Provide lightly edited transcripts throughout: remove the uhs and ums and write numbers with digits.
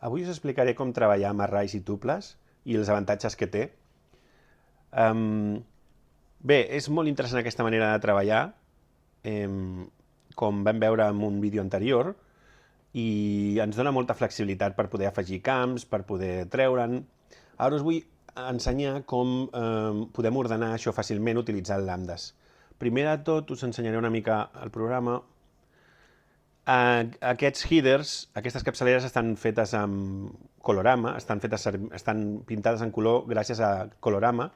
Avui us explicaré com treballar amb arrays i tuples i els avantatges que té. Um, Bé, és molt interessant aquesta manera de treballar, com vam veure en un vídeo anterior, i ens dona molta flexibilitat per poder afegir camps, per poder treure'n. Ara us vull ensenyar com podem ordenar això fàcilment utilitzant lambdes. Primer de tot us ensenyaré una mica el programa. Aquests headers, aquestes capçaleres estan fetes amb Colorama, estan pintades en color gràcies a Colorama,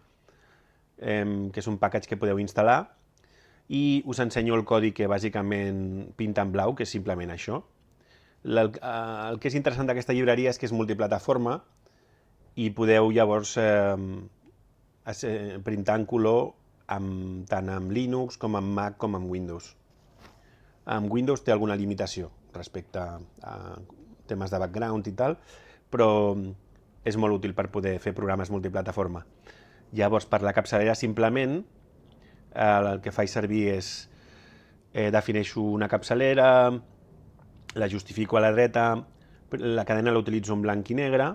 que és un package que podeu instal·lar, i us ensenyo el codi que bàsicament pinta en blau, que és simplement això. El que és interessant d'aquesta llibreria és que és multiplataforma i podeu llavors printar en color tant amb Linux com amb Mac com amb Windows. Amb Windows té alguna limitació respecte a temes de background i tal, però és molt útil per poder fer programes multiplataforma. Llavors, per la capçalera simplement, el que faig servir és defineixo una capçalera, la justifico a la dreta, la cadena la utilitzo en blanc i negre,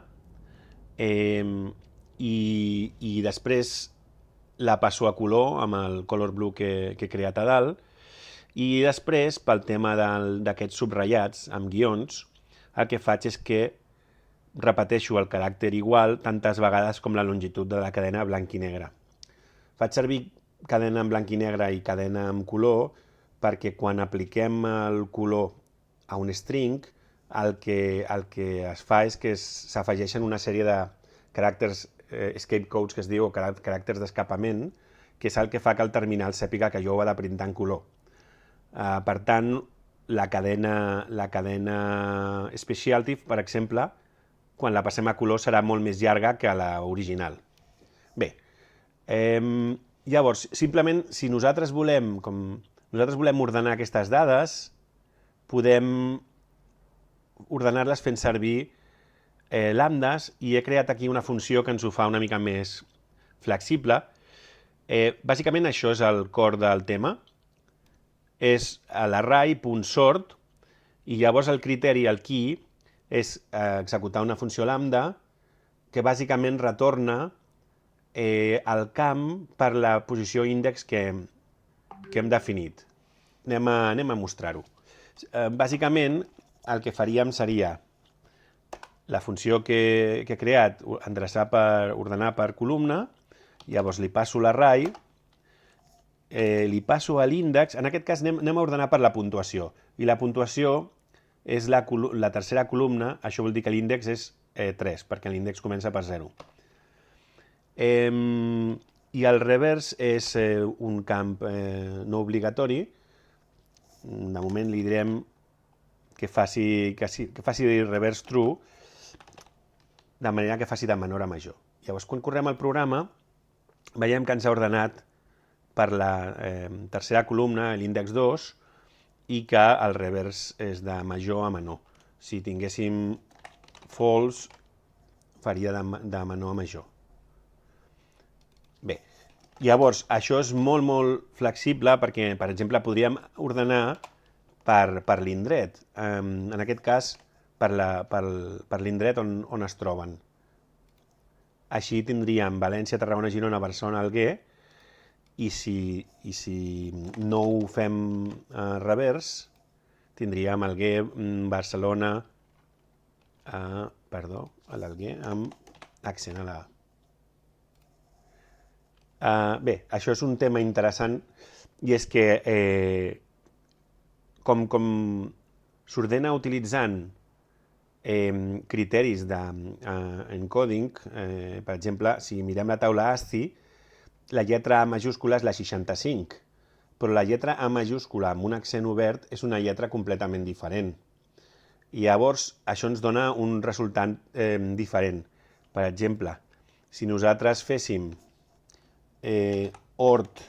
i després la passo a color amb el color blue que he creat a dalt, i després, pel tema d'aquests subratllats amb guions, el que faig és que repeteixo el caràcter igual tantes vegades com la longitud de la cadena blanc i negre. Faig servir cadena en blanc i negre i cadena en color perquè quan apliquem el color a un string, el que es fa és que s'afegeixen una sèrie de caràcters escapecodes, que es diu, o caràcters d'escapament, que és el que fa que el terminal sàpiga que jo ho he de printar en color. Per tant, la cadena Specialty, per exemple, quan la passem a color serà molt més llarga que la original. Bé, llavors, simplement, si nosaltres volem ordenar aquestes dades, podem ordenar-les fent servir lambdes, i he creat aquí una funció que ens ho fa una mica més flexible. Bàsicament això és el core del tema. És l'array.sort, i llavors el criteri, el key, és executar una funció lambda que bàsicament retorna el camp per la posició índex que hem definit. Anem a mostrar-ho. Bàsicament, el que faríem seria la funció que he creat, ordenar per columna, llavors li passo l'array, li passo a l'índex, en aquest cas anem a ordenar per la puntuació, i la puntuació és la tercera columna, això vol dir que l'índex és 3, perquè l'índex comença per 0. I el reverse és un camp no obligatori. De moment li direm que faci reverse true, de manera que faci de menor a major. Llavors, quan correm el programa, veiem que ens ha ordenat per la tercera columna, l'índex 2, i que el reverse és de major a menor. Si tinguéssim false, faria de menor a major. Bé, llavors, això és molt, molt flexible perquè, per exemple, podríem ordenar per l'indret. En aquest cas, per l'indret on es troben. Així tindríem València, Tarragona, Girona, Barcelona, Alguer, i si no ho fem revers, tindríem Alguer, Barcelona, l'Alguer amb accent a la A. Bé, això és un tema interessant, i és que com s'ordena utilitzant criteris d'encoding, per exemple, si mirem la taula ASCII, la lletra A majúscula és la 65, però la lletra A majúscula amb un accent obert és una lletra completament diferent. I llavors això ens dona un resultat diferent. Per exemple, si nosaltres féssim ort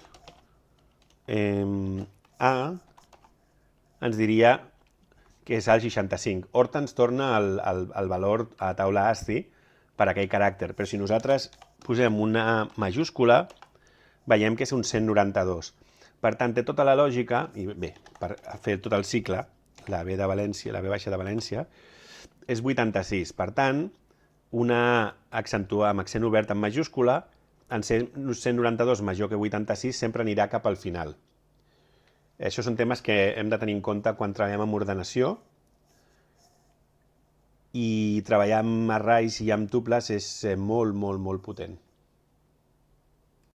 A, ens diria que és el 65. Ort ens torna el valor a la taula ASCII per aquell caràcter, però si nosaltres posem una A majúscula, veiem que és un 192. Per tant, té tota la lògica, i bé, per fer tot el cicle, la B baixa de València, és 86. Per tant, una accentuar amb accent obert en majúscula, en 192 major que 86, sempre anirà cap al final. Això són temes que hem de tenir en compte quan treballem amb ordenació, i treballar amb arrais i amb tuples és molt, molt, molt potent.